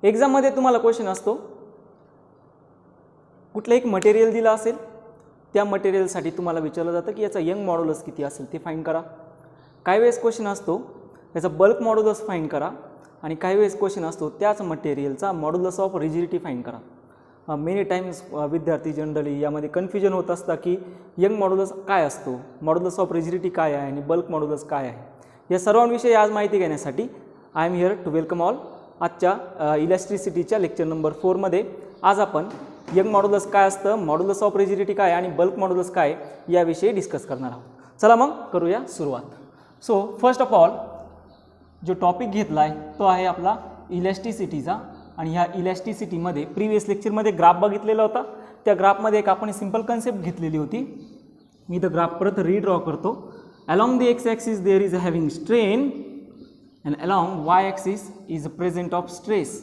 एक्झाममध्ये तुम्हाला क्वेश्चन असतो, कुठलं एक मटेरियल दिलं असेल, त्या मटेरियलसाठी तुम्हाला विचारलं जातं की याचा यंग मॉड्युलस किती असेल ते फाइंड करा. काही वेळेस क्वेश्चन असतो याचा बल्क मॉड्युलस फाइंड करा, आणि काही वेळेस क्वेश्चन असतो त्याच मटेरियलचा मॉड्युलस ऑफ रिजिडिटी फाइंड करा. मेनी टाइम्स विद्यार्थी जनरली यामध्ये कन्फ्युजन होत असतं की यंग मॉड्युलस काय असतो, मॉड्युलस ऑफ रिजिडिटी काय आहे आणि बल्क मॉड्युलस काय आहे. या सर्वांविषयी आज माहिती घेण्यासाठी I am here to welcome all. आजच्या इलेक्ट्रिसिटीच्या लेक्चर नंबर 4 मध्ये आज आपण यंग मॉड्युलस काय असतं, मॉड्युलस ऑफ रिजिडिटी काय आणि बल्क मॉड्युलस काय याविषयी डिस्कस करणार आहोत. चला मग करूया सुरुवात. सो फर्स्ट ऑफ ऑल जो टॉपिक घेतला आहे तो आहे आपला इलेस्टिसिटीचा, आणि ह्या इलेस्टिसिटीमध्ये प्रिव्हियस लेक्चरमध्ये ग्राफ बघितलेला होता. त्या ग्राफमध्ये एक आपण सिंपल कन्सेप्ट घेतलेली होती. मी तर ग्राफ परत रीड्रॉ करतो. Along the x axis there is having strain and along y axis is present of stress.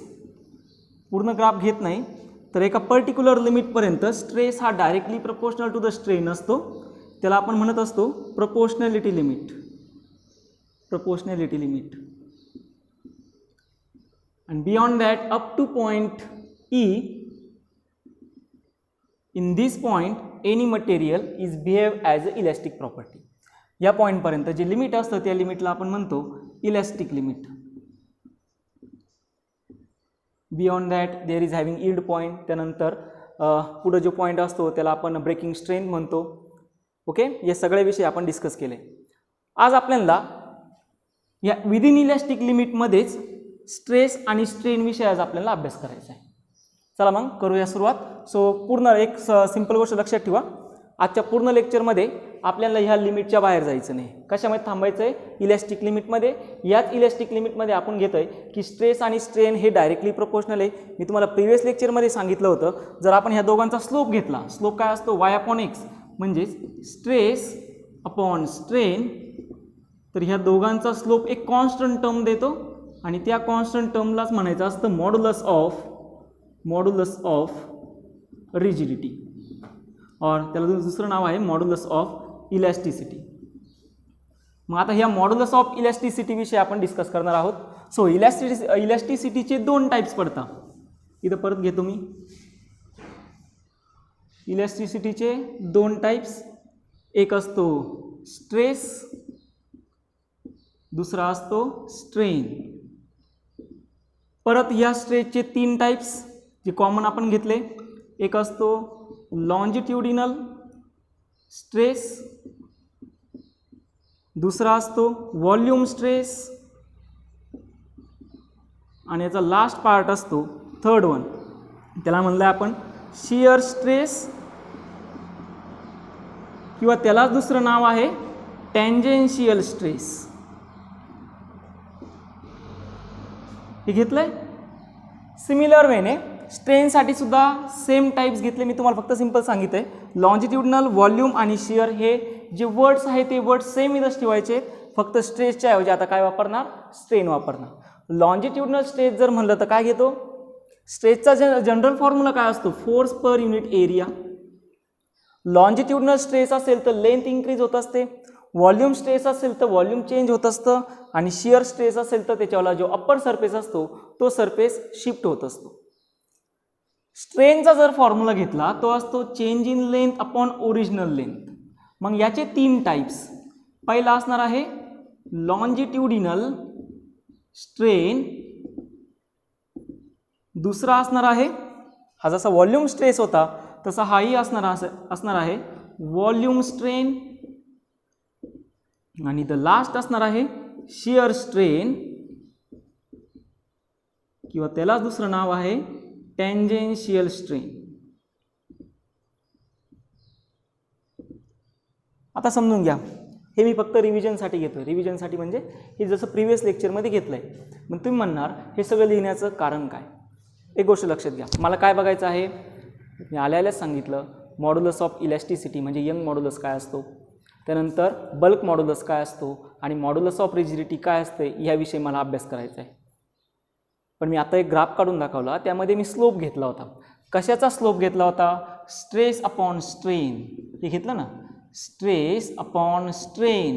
पूर्ण ग्राफ घेत नाही तर एका पर्टिक्युलर लिमिटपर्यंत स्ट्रेस हा directly proportional to the strain असतो. त्याला आपण म्हणत असतो proportionality limit. Proportionality limit. And beyond that up to point E, in this point any material is behave as a elastic property. या पॉइंट पर्यंत जे लिमिट असतं त्या लिमिटला आपण म्हणतो elastic limit. Beyond that there is having yield point. त्यानंतर पुढे जो पॉईंट असतो त्याला आपण ब्रेकिंग स्ट्रेंथ म्हणतो. ओके, हे सगळे विषय आपण डिस्कस केले. आज आपल्याला या विदिन इलास्टिक लिमिटमध्येच स्ट्रेस आणि स्ट्रेन विषय आज आपल्याला अभ्यास करायचा आहे. चला मग करूया सुरुवात. सो पूर्ण एक सिंपल गोष्ट लक्षात ठेवा, आजच्या पूर्ण लेक्चरमध्ये आपल्याला ह्या लिमिटच्या बाहेर जायचं नाही. कशामध्ये थांबायचं आहे? इलास्टिक लिमिटमध्ये. याच इलास्टिक लिमिटमध्ये आपण घेतो आहे की स्ट्रेस आणि स्ट्रेन हे डायरेक्टली प्रपोर्शनल आहे. मी तुम्हाला प्रिव्हियस लेक्चरमध्ये सांगितलं होतं, जर आपण ह्या दोघांचा स्लोप घेतला, स्लोप काय असतो? वाय अपॉन एक्स, म्हणजेच स्ट्रेस अपॉन स्ट्रेन. तर ह्या दोघांचा स्लोप एक कॉन्स्टंट टर्म देतो, आणि त्या कॉन्स्टंट टर्मलाच म्हणायचं असतं मॉड्युलस ऑफ रिजिडिटी, और त्याला दुसरं नाव आहे मॉड्युलस ऑफ इलॅस्टिसिटी. मग आता ह्या मॉड्युलस ऑफ इलॅस्टिसिटी विषयी आपण डिस्कस करणार आहोत. सो इलॅस्टिसिटीचे दोन टाइप्स पडतात. इथं परत घेतो मी. इलॅस्टिसिटीचे दोन टाइप्स, एक असतो स्ट्रेस, दुसरा असतो स्ट्रेन. परत या स्ट्रेसचे तीन टाइप्स जे कॉमन आपण घेतले, एक असतो लॉन्जिट्युडिनल स्ट्रेस, दुसरा असतो व्हॉल्यूम स्ट्रेस, आणि याचा लास्ट पार्ट असतो थर्ड वन, त्याला म्हणलं आपण शियर स्ट्रेस, किंवा त्यालाच दुसरं नाव आहे टँजेन्शियल स्ट्रेस. हे घेतलंय. सिमिलर वेने स्ट्रेनसाठी सुद्धा सेम टाइप्स घेतले. मी तुम्हाला फक्त सिंपल सांगितलंय लॉन्जिट्युडिनल, व्हॉल्यूम आणि शियर हे जे वर्ड्स आहेत ते वर्ड्स सेम इथंच ठेवायचे. फक्त स्ट्रेसच्या ऐवजी आता काय वापरणार? स्ट्रेन वापरणार. लॉन्जिट्युडिनल स्ट्रेस जर म्हणलं तर काय घेतो? स्ट्रेसचा जनरल फॉर्म्युला काय असतो? Force per unit area. Longitudinal stress असेल तर लेंथ इन्क्रीज होत असते, व्हॉल्यूम स्ट्रेस असेल तर व्हॉल्यूम चेंज होत असतं, आणि शियर स्ट्रेस असेल तर त्याच्यावाला जो अप्पर सरफेस असतो तो सरफेस शिफ्ट होत असतो. स्ट्रेनचा जर फॉर्म्युला घेतला तो असतो change in length upon original length. मग याचे तीन टाइप्स. पहिला असणार आहे लॉन्जिट्युडिनल स्ट्रेन, दुसरा असणार आहे, हा जसा व्हॉल्यूम स्ट्रेस होता तसा हाही असणार आहे व्हॉल्यूम स्ट्रेन, आणि द लास्ट असणार आहे शियर स्ट्रेन, किंवा त्यालाच दुसरं नाव आहे टँजेन्शियल स्ट्रेन. आता समजून घ्या, हे मी फक्त रिव्हिजनसाठी घेतोय. रिव्हिजनसाठी म्हणजे हे जसं प्रिव्हियस लेक्चरमध्ये घेतलंय. मग तुम्ही म्हणणार हे सगळं लिहिण्याचं कारण काय? एक गोष्ट लक्षात घ्या, मला काय बघायचं आहे? मी आल्यालाच सांगितलं मॉड्युलस ऑफ इलॅस्टिसिटी म्हणजे यंग मॉड्युलस काय असतो, त्यानंतर बल्क मॉड्युलस काय असतो, आणि मॉड्युलस ऑफ रिजिडिटी काय असते याविषयी मला अभ्यास करायचा आहे. पण मी आता एक ग्राफ काढून दाखवला, त्यामध्ये मी स्लोप घेतला होता. कशाचा स्लोप घेतला होता? Stress upon strain. हे घेतलं ना, स्ट्रेस अपॉन स्ट्रेन,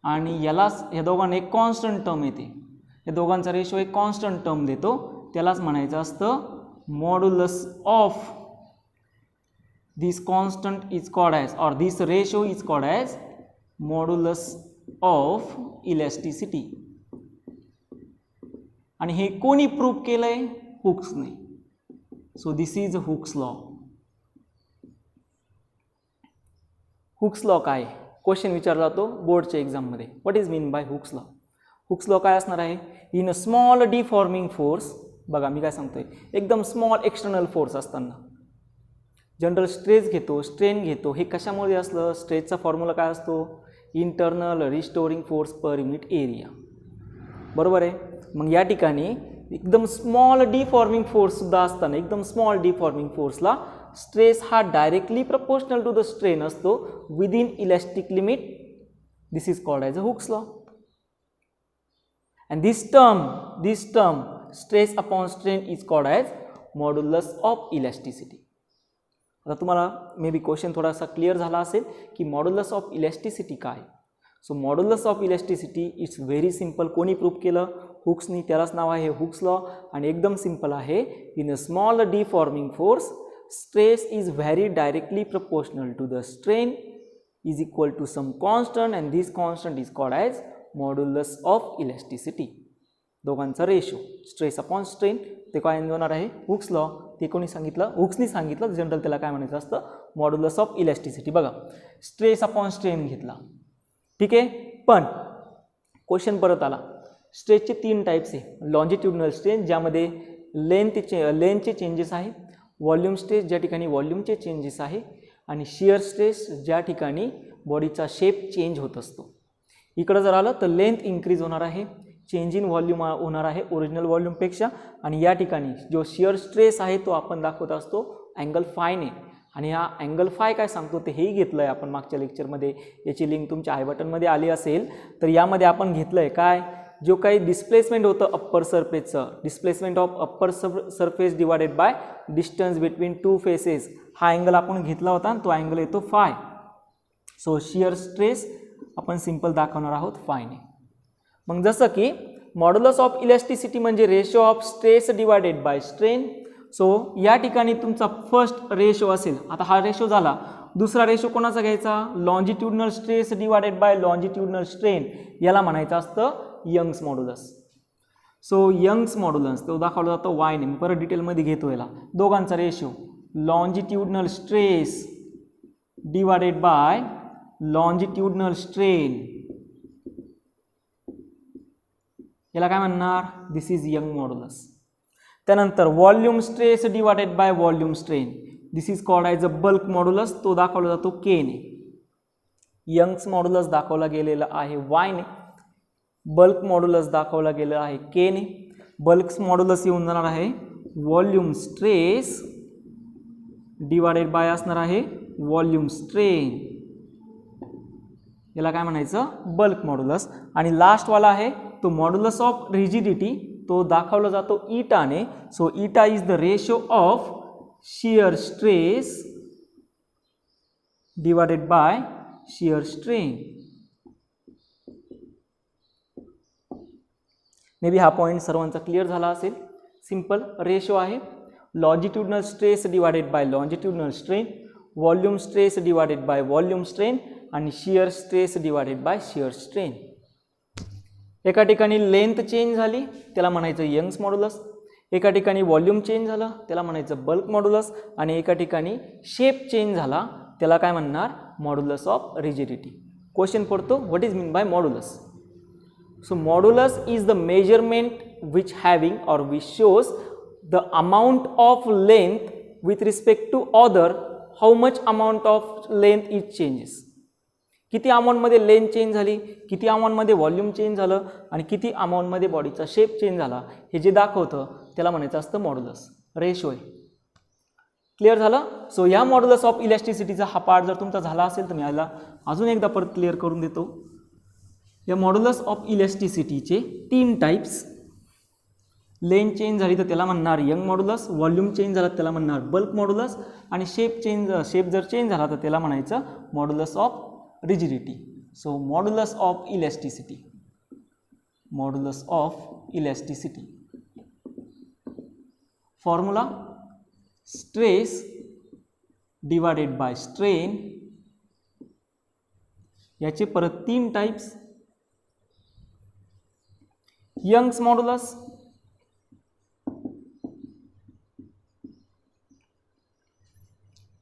आणि याला या दोघांना एक कॉन्स्टंट टर्म येते. या दोघांचा रेशो एक कॉन्स्टंट टर्म देतो, त्यालाच म्हणायचं असतं modulus of this constant is called as or this ratio is called as modulus of elasticity. आणि हे कोणी प्रूव्ह केलंय? हुक्सने. So this is Hooke's law. Hooke's law काय? क्वेश्चन विचारला जातो बोर्डच्या एक्झाममध्ये. What is mean by Hooke's law? Hooke's law काय असणार आहे? In a small deforming force, बघा मी काय सांगतोय, एकदम स्मॉल एक्सटर्नल फोर्स असताना जनरल स्ट्रेस घेतो, स्ट्रेन घेतो, हे कशामुळे असलं? स्ट्रेसचा फॉर्म्युला काय असतो? Internal restoring force per unit area. बरोबर आहे. मग या ठिकाणी एकदम स्मॉल डिफॉर्मिंग फोर्ससुद्धा असताना, एकदम स्मॉल डिफॉर्मिंग फोर्सला स्ट्रेस हा directly proportional to the strain असतो within elastic limit. This is called as a Hooke's law. And this term stress upon strain is called as modulus of elasticity. आता तुम्हाला may be question थोडासा clear झाला असेल की modulus of elasticity काय. So modulus of elasticity it's very simple. कोणी prove केलं? हुक्सनी. त्यालाच नाव आहे हुक्स लॉ. आणि एकदम सिम्पल आहे. In a small deforming force stress is very directly proportional to the strain is equal to some constant and this constant is called as modulus of elasticity. दोघांचा ratio stress upon strain ते काय होणार आहे? Hooke's law. ते कोणी सांगितलं? हुक्सनी सांगितलं. General त्याला काय म्हणायचं असतं? Modulus of elasticity. बघा स्ट्रेस अपॉन स्ट्रेन घेतला, ठीक आहे. पण क्वेश्चन परत आला. स्ट्रेसचे 3 टाईप्स आहे. लॉन्जिट्युडनल स्ट्रेस ज्यामध्ये लेंथचे चेंजेस आहे, व्हॉल्यूम स्ट्रेस ज्या ठिकाणी व्हॉल्यूमचे चेंजेस आहे, आणि शिअर स्ट्रेस ज्या ठिकाणी बॉडीचा शेप चेंज होत असतो. इकडं जर आलं तर लेंथ इन्क्रीज होणार आहे, चेंज इन व्हॉल्यूम होणार आहे ओरिजिनल व्हॉल्यूमपेक्षा. आणि या ठिकाणी जो शिअर स्ट्रेस आहे तो आपण दाखवत असतो अँगल फायने. आणि हा अँगल फाय काय सांगतो ते हेही घेतलं आहे आपण मागच्या लेक्चरमध्ये. याची लिंक तुमच्या आय बटनमध्ये आली असेल. तर यामध्ये आपण घेतलं आहे काय? जो काही डिस्प्लेसमेंट होतं अप्पर सरफेसचं, displacement of upper surface divided by distance between 2 faces, हा अँगल आपण घेतला होता आणि तो अँगल येतो फाय. सो शिअर स्ट्रेस आपण सिंपल दाखवणार आहोत फायने. मग जसं की मॉड्युलस ऑफ इलॅस्टिसिटी म्हणजे ratio of stress divided by strain. So या ठिकाणी तुमचा फर्स्ट रेशो असेल. आता हा रेशो झाला. दुसरा रेशो कोणाचा घ्यायचा? Longitudinal stress divided by longitudinal strain. याला म्हणायचं असतं Young's modulus. So Young's modulus तो दाखवला जातो वायने. मी परत डिटेलमध्ये घेतो याला. दोघांचा ratio longitudinal stress divided by longitudinal strain, याला काय म्हणणार? दिस इज यंग मॉड्युलस. त्यानंतर volume stress divided by volume strain, this is called as a bulk modulus. तो दाखवला जातो केने. यंग्स मॉड्युलस दाखवला गेलेला आहे वायने, बल्क मॉड्युलस दाखवला गेलं आहे केने. बल्क मॉड्युलस येऊन जाणार आहे व्हॉल्यूम स्ट्रेस डिवायडेड बाय असणार आहे व्हॉल्यूम स्ट्रेन, याला काय म्हणायचं? Bulk modulus. आणि लास्टवाला आहे तो मॉड्युलस ऑफ रिजिडिटी, तो दाखवला जातो ईटाने. So eta is the ratio of shear stress divided by shear strain. May be हा पॉईंट सर्वांचा क्लिअर झाला असेल. सिंपल रेशो आहे longitudinal stress divided by longitudinal strain, volume stress divided by volume strain आणि shear stress divided by shear strain. एका ठिकाणी length change झाली त्याला म्हणायचं यंग्स मॉड्युलस, एका ठिकाणी व्हॉल्यूम चेंज झालं त्याला म्हणायचं बल्क मॉड्युलस, आणि एका ठिकाणी शेप चेंज झाला त्याला काय म्हणणार? Modulus of rigidity. क्वेश्चन पडतो what is mean by modulus. So modulus is the measurement which having or which shows the amount of length with respect to other, how much amount of length is changes. किती अमाऊंटमध्ये length change झाली, किती अमाऊंटमध्ये volume change झालं आणि किती अमाऊंटमध्ये बॉडीचा शेप चेंज झाला, हे जे दाखवतं त्याला म्हणायचं असतं मॉड्युलस. रेशो आहे. क्लिअर झालं. सो या मॉड्युलस ऑफ इलॅस्टिसिटीचा हा पार्ट जर तुमचा झाला असेल तर मी याला अजून एकदा परत क्लिअर करून देतो. या मॉड्युलस ऑफ इलॅस्टिसिटीचे 3 टाईप्स. लेंथ चेंज झाली तर त्याला म्हणणार यंग मॉड्युलस, व्हॉल्यूम चेंज झाला त्याला म्हणणार बल्क मॉड्युलस, आणि शेप जर चेंज झाला तर त्याला म्हणायचं modulus of rigidity. So modulus of elasticity, modulus of elasticity. Formula stress divided by strain, याचे परत 3 types. Young's modulus,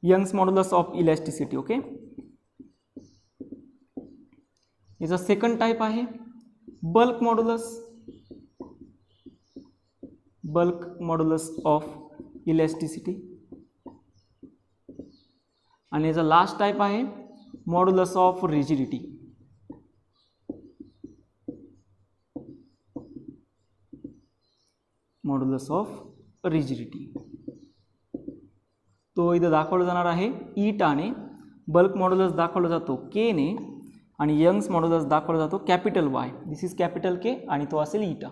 Young's modulus of elasticity. Okay, याचा सेकंड टाइप आहे bulk modulus, bulk modulus of elasticity. आणि याचा last type आहे modulus of rigidity. Modulus of rigidity तो इथं दाखवला जाणार आहे ईटाने. बल्क मॉड्युलस दाखवला जातो के ने आणि यंग्स मॉड्युलस दाखवला जातो capital Y. This is capital K आणि तो असेल ईटा.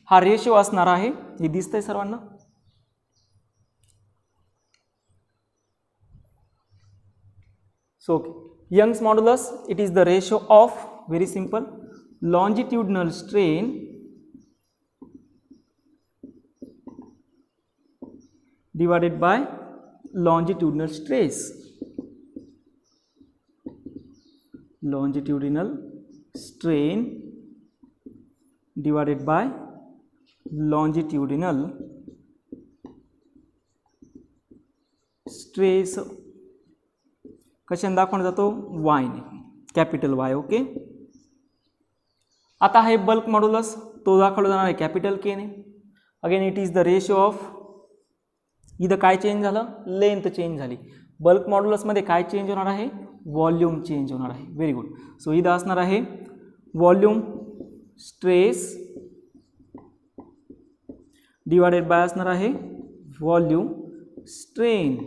हा रेशो असणार आहे, हे दिसतंय सर्वांना. So Young's modulus it is the ratio of, very simple, longitudinal strain divided by longitudinal stress. Longitudinal strain divided by longitudinal stress. कशाने दाखवला जातो? वाय ने, कॅपिटल वाय. ओके, आता आहे बल्क मॉड्युलस, तो दाखवला जाणार आहे कॅपिटल के ने. Again it is the ratio of, इथं काय चेंज झालं? लेंथ चेंज झाली. बल्क मॉड्युलसमध्ये काय चेंज होणार आहे? व्हॉल्यूम चेंज होणार आहे. Very good. सो इथं असणार आहे व्हॉल्यूम स्ट्रेस डिवायडेड बाय असणार आहे व्हॉल्यूम स्ट्रेन.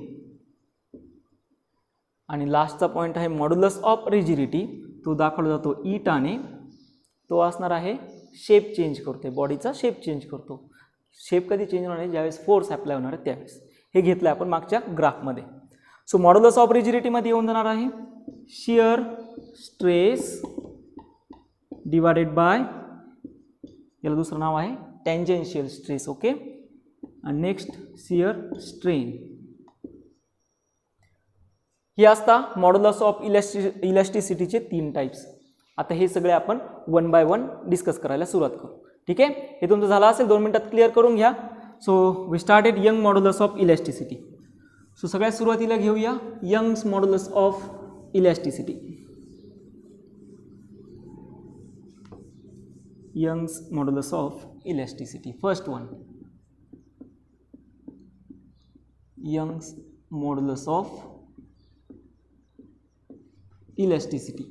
आणि लास्टचा पॉईंट आहे मॉड्युलस ऑफ रिजिडिटी, तो दाखवला जातो ईटाने. तो असणार आहे शेप चेंज करतो, बॉडीचा शेप चेंज करतो. शेप कधी चेंज होणार आहे? ज्यावेळेस फोर्स अप्लाय होणार आहे त्यावेळेस. हे घेतलं आपण मागच्या ग्राफमध्ये. सो मॉड्युलस ऑफ रिजिडिटीमध्ये येऊन जाणार आहे शिअर स्ट्रेस डिवायडेड बाय, याला दुसरं नाव आहे टँजेन्शियल स्ट्रेस. ओके, आणि नेक्स्ट शिअर स्ट्रेन. हे असता मॉड्युलस ऑफ इलॅस्टिसिटीचे 3 टाइप्स. आता हे सगळे आपण 1 बाय 1 डिस्कस करायला सुरुवात करू. ठीक आहे, हे तुमचं झालं असेल 2 मिनिटात क्लिअर करून घ्या. So we started Young modulus of elasticity. So सगळ्यात सुरुवातीला घेऊया Young's modulus of elasticity. Young's modulus of elasticity, first one, Young's modulus of elasticity.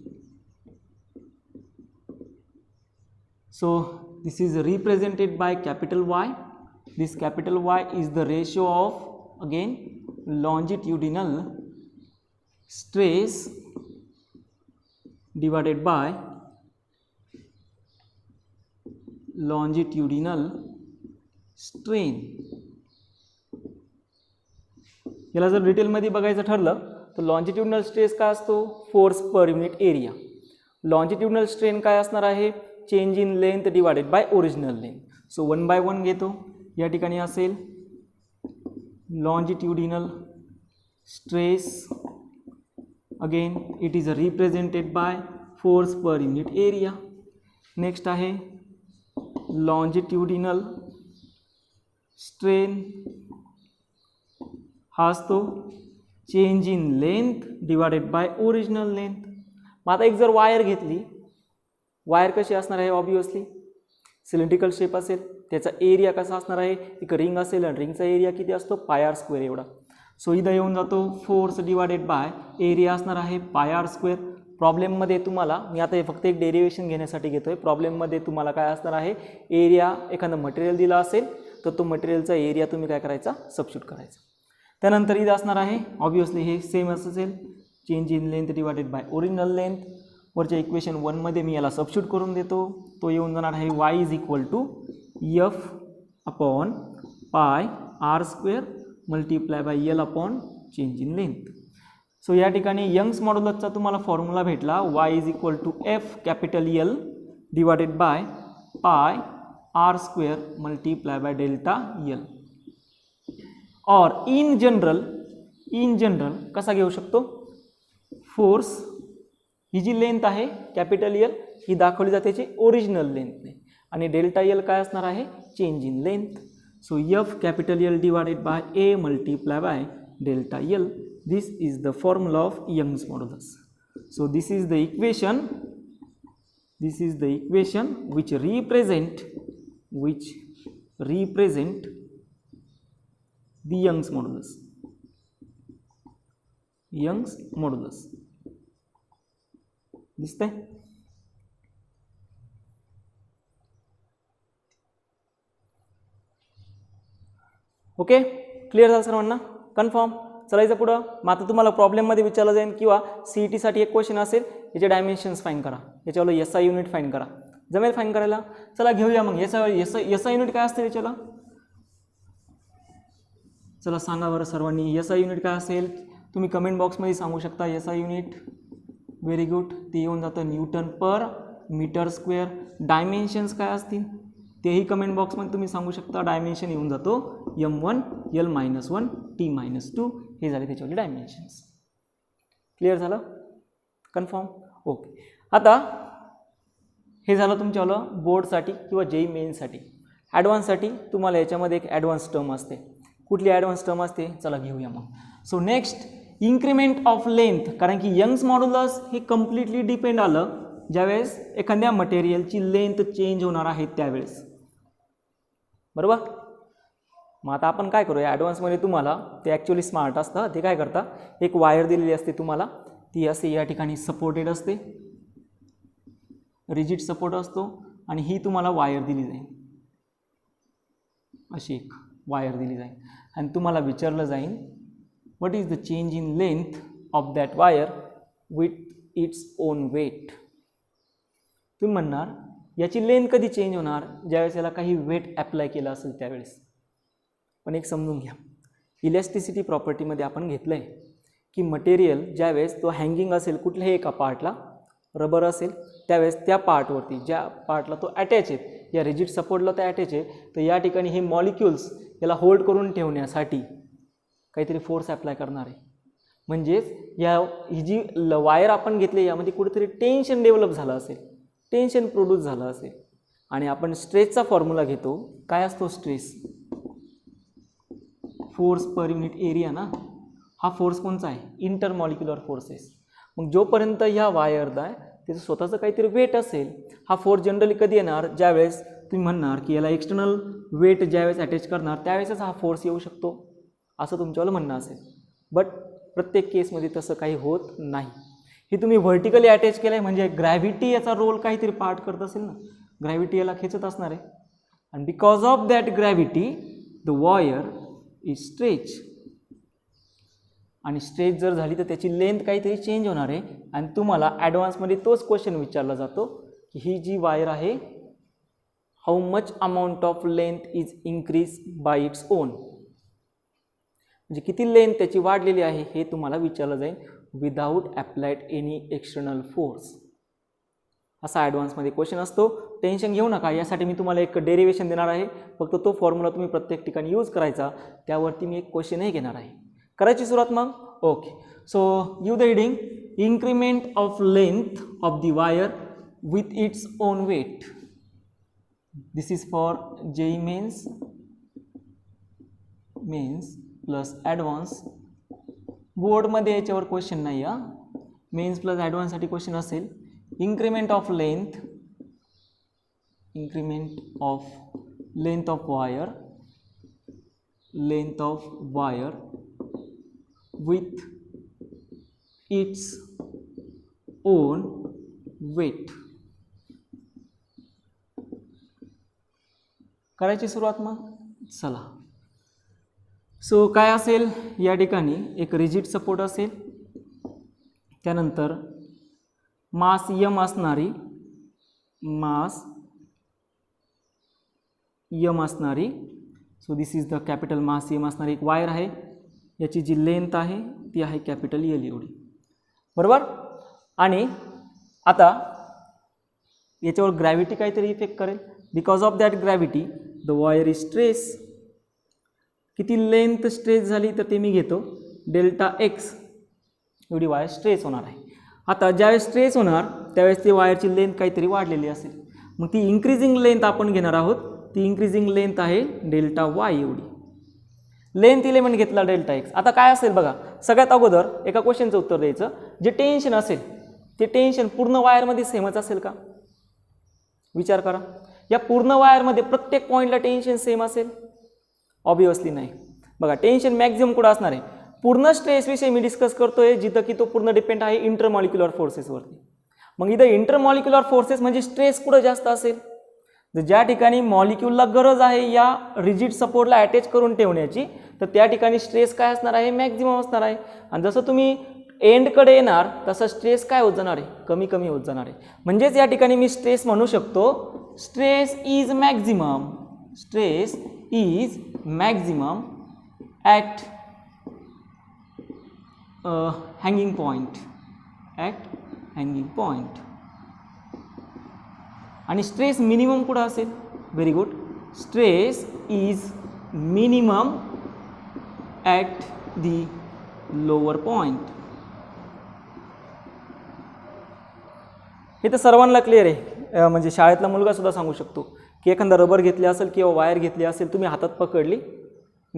So this is represented by capital Y. This capital Y is the ratio of, again, longitudinal stress divided by longitudinal strain. याला जर डिटेलमध्ये बघायचं ठरलं तर longitudinal stress काय असतो? Force per unit area. Longitudinal strain काय असणार आहे? Change in length divided by original length. So 1 by 1 घेतो. या ठिकाणी असेल longitudinal stress, again it is represented by force per unit area. Next आहे लॉन्जिट्युडिनल स्ट्रेन, हा असतो change in length divided by original length. मग आता एक जर वायर घेतली, वायर कशी असणार आहे? ऑब्वियसली सिलेंड्रिकल शेप असेल. त्याचा एरिया कसा असणार आहे? एक रिंग असेल आणि रिंगचा एरिया किती असतो? पाय आर स्क्वेअर एवढा. सो इथं येऊन जातो फोर्स डिवायडेड बाय एरिया असणार आहे पाय आर स्क्वेअर. प्रॉब्लेममध्ये तुम्हाला, मी आता हे फक्त एक डेरिवेशन घेण्यासाठी घेतो आहे, प्रॉब्लेममध्ये तुम्हाला काय असणार आहे? एरिया एखादं मटेरियल दिला असेल तर तो मटेरियलचा एरिया तुम्ही काय करायचा? सबस्टिट्यूट करायचा. त्यानंतर इथं असणार आहे ऑब्वियसली हे सेम असेल, change in length divided by original length. वरच्या इक्वेशन 1 मध्ये मी याला सबस्टिट्यूट करून देतो. तो येऊन जाणार आहे y is equal to F upon pi R square multiply by L upon change in length. So या ठिकाणी यंग्स मॉड्युलसचा तुम्हाला फॉर्म्युला भेटला y is equal to F capital L divided by pi R square multiply by delta L. और in general कसा घेऊ शकतो, force ही जी लेंथ आहे कॅपिटल एल ही दाखवली जाते त्याची ओरिजिनल लेंथने आणि डेल्टा एल काय असणार आहे, change in length. So F capital L divided by A multiply by delta L, this is the formula of Young's modulus. So this is the equation which represent the Young's modulus. दिसतंय? Okay, clear झालं सर्वांना, confirm. चलायचं पुढं. मग आता तुम्हाला प्रॉब्लेममध्ये विचारलं जाईल किंवा CET साठी एक क्वेश्चन असेल, याचे डायमेन्शन्स फाईंड करा, याच्यावर SI युनिट फाईंड करा. जमेल फाईंड करायला? चला घेऊया मग. SI युनिट काय असते याच्याला, चला सांगा बरं सर्वांनी. SI युनिट काय असेल तुम्ही कमेंट बॉक्समध्ये सांगू शकता. SI युनिट, व्हेरी गुड, ते येऊन जातं Newton per metre square. Dimensions काय असतील तेही कमेंट बॉक्समध्ये तुम्ही सांगू शकता. डायमेन्शन येऊन जातो M1 L-1 T-2, हे झाले त्याच्यावरचे डायमेन्शन्स. क्लिअर झालं, कन्फर्म. ओके, आता हे झालं तुमच्यावालं बोर्डसाठी किंवा JEE मेन्ससाठी. ॲडव्हान्ससाठी तुम्हाला याच्यामध्ये एक ॲडव्हान्स टर्म असते. कुठली ॲडव्हान्स टर्म असते, चला घेऊया मग. So next, increment of length. कारण की यंग्स मॉड्युलस हे कम्प्लिटली डिपेंड आलं ज्यावेळेस एखाद्या मटेरियलची लेंथ चेंज होणार आहे त्यावेळेस, बरोबर. मग आता आपण काय करूया, ॲडव्हान्समध्ये तुम्हाला ते ॲक्च्युअली स्मार्ट असतं. ते काय करता, एक वायर दिलेली असते तुम्हाला, ती असे या ठिकाणी सपोर्टेड असते, रिजिड सपोर्ट असतो आणि ही तुम्हाला वायर दिली जाईल, अशी एक वायर दिली जाईल आणि तुम्हाला विचारलं जाईल what is the change in length of that wire with its own weight. तुम्ही म्हणणार याची लेंथ कधी चेंज होणार, ज्यावेळेस याला काही वेट अप्लाय केलं असेल त्यावेळेस. पण एक समजून घ्या, इलॅस्टिसिटी प्रॉपर्टीमध्ये आपण घेतलं आहे की मटेरियल ज्यावेळेस तो हँगिंग असेल कुठल्याही एका पार्टला, रबर असेल त्यावेळेस त्या पार्टवरती, ज्या पार्टला तो अटॅच आहे, या रिजिड सपोर्टला ते अटॅच आहे, तर या ठिकाणी हे मॉलिक्युल्स याला होल्ड करून ठेवण्यासाठी काहीतरी फोर्स अप्लाय करणार आहे. म्हणजेच ही जी वायर आपण घेतली यामध्ये कुठेतरी टेन्शन डेव्हलप झालं असेल, टेन्शन प्रोड्यूस झालं असेल आणि आपण स्ट्रेसचा फॉर्म्युला घेतो. काय असतो stress, force per unit area ना. हा फोर्स कोणचा आहे, इंटरमॉलिक्युलर फोर्सेस. मग जोपर्यंत ह्या वायरला त्याचं स्वतःचं काहीतरी वेट असेल, हा फोर्स जनरली कधी येणार, ज्यावेळेस तुम्ही म्हणणार की याला एक्सटर्नल वेट ज्यावेळेस अटॅच करणार त्यावेळेसच हा फोर्स येऊ शकतो, असं तुमच्याला म्हणणं असेल. बट प्रत्येक केसमध्ये तसं काही होत नाही. हे तुम्ही व्हर्टिकली अटॅच केलं आहे म्हणजे ग्रॅव्हिटी याचा रोल काहीतरी पार्ट करत असेल ना, ग्रॅव्हिटी याला खेचत असणार आहे आणि because of that gravity the wire is stretch. आणि स्ट्रेच जर झाली तर त्याची लेंथ काहीतरी चेंज होणार आहे आणि तुम्हाला ॲडव्हान्समध्ये तोच क्वेश्चन विचारला जातो की ही जी वायर आहे how much amount of length is increase bye its on, म्हणजे किती लेंथ त्याची वाढलेली आहे हे तुम्हाला विचारलं जाईल without applied any external force. असा ॲडव्हान्समध्ये क्वेश्चन असतो. टेन्शन घेऊ नका, यासाठी मी तुम्हाला एक डेरिवेशन देणार आहे, फक्त तो फॉर्म्युला तुम्ही प्रत्येक ठिकाणी यूज करायचा. त्यावरती मी एक क्वेश्चनही घेणार आहे. करायची सुरुवात मग. Okay, so give the reading. Increment of length of the wire with its own weight. This is for JEE Mains plus Advance. बोर्डमध्ये याच्यावर क्वेश्चन नाही हा. मेन्स प्लस ॲडव्हान्ससाठी क्वेश्चन असेल. Increment of length of wire with its own weight. करायची सुरुवात मग. चला, सो काय असेल या ठिकाणी, एक रिजिड सपोर्ट असेल, त्यानंतर मास M असणारी, so this is the capital mass M असणारी एक वायर आहे. याची जी लेंथ आहे ती आहे कॅपिटल L एवढी, बरोबर. आणि आता याच्यावर ग्रॅव्हिटी काहीतरी इफेक्ट करेल. Because of that gravity the wire is stress. किती लेंथ स्ट्रेच झाली तर ते मी घेतो डेल्टा एक्स एवढी वायर स्ट्रेच होणार आहे. आता ज्यावेळेस स्ट्रेच होणार त्यावेळेस ती वायरची लेंथ काहीतरी वाढलेली असेल, मग ती इन्क्रीजिंग लेंथ आपण घेणार आहोत. ती इन्क्रीजिंग लेंथ आहे डेल्टा वाय एवढी. लेंथ इलेमेंट घेतला डेल्टा एक्स. आता काय असेल बघा, सगळ्यात अगोदर एका क्वेश्चनचं उत्तर द्यायचं. जे टेन्शन असेल ते टेन्शन पूर्ण वायरमध्ये सेमच असेल का? विचार करा. या पूर्ण वायरमध्ये प्रत्येक पॉईंटला टेन्शन सेम असेल? ऑब्वियसली नाही. बघा टेन्शन मॅक्झिमम कुठं असणार आहे? पूर्ण स्ट्रेसविषयी मी डिस्कस करतोय जिथं की तो पूर्ण डिपेंड आहे इंटरमॉलिक्युलर फोर्सेसवरती. मग इथं इंटरमॉलिक्युलर फोर्सेस म्हणजे स्ट्रेस कुठं जास्त असेल? तर ज्या ठिकाणी मॉलिक्यूलला गरज आहे या रिजिड सपोर्टला अटॅच करून ठेवण्याची, तर त्या ठिकाणी स्ट्रेस काय असणार आहे? मॅक्झिमम असणार आहे. आणि जसं तुम्ही एंडकडे येणार तसं स्ट्रेस काय होत जाणार आहे? कमी कमी होत जाणार आहे. म्हणजेच या ठिकाणी मी स्ट्रेस म्हणू शकतो stress is maximum. Stress is maximum at hanging point. At hanging point. आणि स्ट्रेस मिनिमम कुठं असेल? Very good. Stress is minimum at the lower point. हे तर सर्वांना क्लिअर आहे. म्हणजे शाळेतला मुलगा सुद्धा सांगू शकतो की एखादा रबर घेतली असेल किंवा वायर घेतली असेल, तुम्ही हातात पकडली,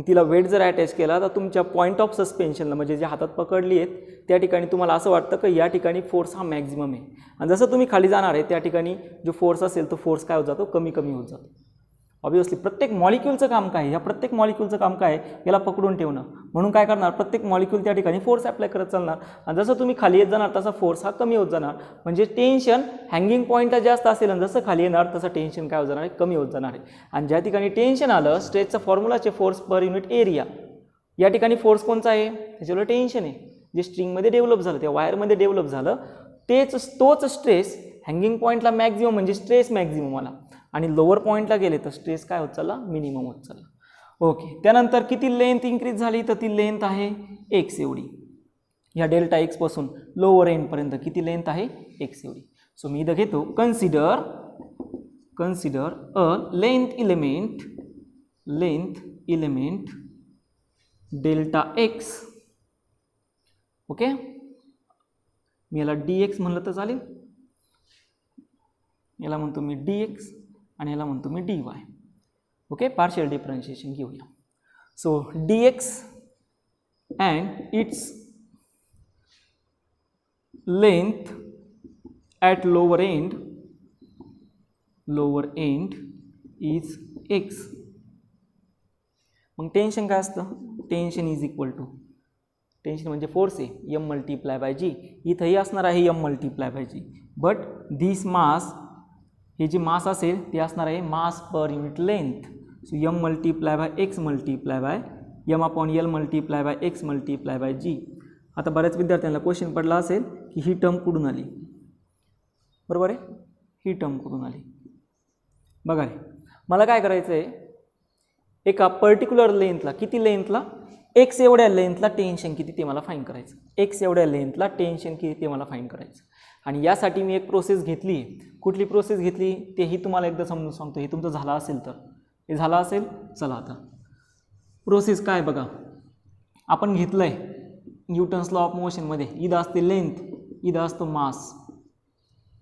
तिला वेट जर अटॅच केला तर तुमच्या पॉईंट ऑफ सस्पेन्शनला म्हणजे जे हातात पकडली आहेत त्या ठिकाणी तुम्हाला असं वाटतं की या ठिकाणी फोर्स हा मॅक्झिमम आहे. आणि जसं तुम्ही खाली जाणार आहे त्या ठिकाणी जो फोर्स असेल तो फोर्स काय होत जातो? कमी कमी होत जातो. ऑब्वियसली प्रत्येक मॉलिक्यूलचं काम काय आहे? या प्रत्येक मॉलिक्यूलचं काम काय आहे? याला पकडून ठेवणं. म्हणून काय करणार? प्रत्येक मॉलिक्यूल त्या ठिकाणी फोर्स अप्लाय करत चालणार. आणि जसं तुम्ही खाली येत जाणार तसा फोर्स हा कमी होत जाणार. म्हणजे टेन्शन हँगिंग पॉईंटला जास्त असेल आणि जसं खाली येणार तसं टेन्शन काय होत जाणार आहे? कमी होत जाणार आहे. आणि ज्या ठिकाणी टेन्शन आलं, स्ट्रेसचा फॉर्म्युलाचे फोर्स पर युनिट एरिया, या ठिकाणी फोर्स कोणचा आहे? त्याच्यावर टेन्शन आहे जे स्ट्रिंगमध्ये डेव्हलप झालं, त्या वायरमध्ये डेव्हलप झालं, तोच स्ट्रेस हँगिंग पॉईंटला मॅक्झिमम म्हणजे स्ट्रेस मॅक्झिमम आला. आणि लोअर पॉईंटला गेले तर स्ट्रेस काय होत चालला? मिनिमम होत चालला. ओके. त्यानंतर किती लेंथ इन्क्रीज झाली तर ती लेंथ आहे एक्स एवढी. ह्या डेल्टा एक्स पासून लोअर एंडपर्यंत किती लेंथ आहे? एक्स एवढी. सो मी इथं घेतो consider a length element delta X. Okay. मी याला डी एक्स म्हणलं तर चालेल. याला म्हणतो मी डी एक्स आणि याला म्हणतो मी D Y. Okay. Partial differentiation घेऊया. So D X and its length at lower end is X. मग टेन्शन काय असतं? Tension is equal to, tension म्हणजे फोर्स आहे, एम मल्टिप्लाय बाय जी. इथंही असणार आहे M multiply by G. But this mass, हे जे मास असेल ते असणार आहे mass per unit length. So M multiply by x multiply by M upon L multiply by x multiply by जी. आता बऱ्याच विद्यार्थ्यांना क्वेश्चन पडला असेल की ही टर्म कुठून आली? बरोबर आहे, ही टर्म कुठून आली? बघा रे, मला काय करायचं आहे, एका पर्टिक्युलर लेंथला, किती लेंथला? एक्स एवढ्या लेंथला टेन्शन किती ते मला फाईंड करायचं. एक्स एवढ्या लेंथला टेन्शन किती ते मला फाईंड करायचं. आणि यासाठी मी एक प्रोसेस घेतली आहे. कुठली प्रोसेस घेतली तेही तुम्हाला एकदा समजून सांगतो. हे तुमचं झालं असेल तर, हे झालं असेल. चला आता प्रोसेस काय बघा. आपण घेतलं आहे न्यूटन्स लॉ ऑफ मोशनमध्ये, इथं असते लेंथ, इथं असतो मास,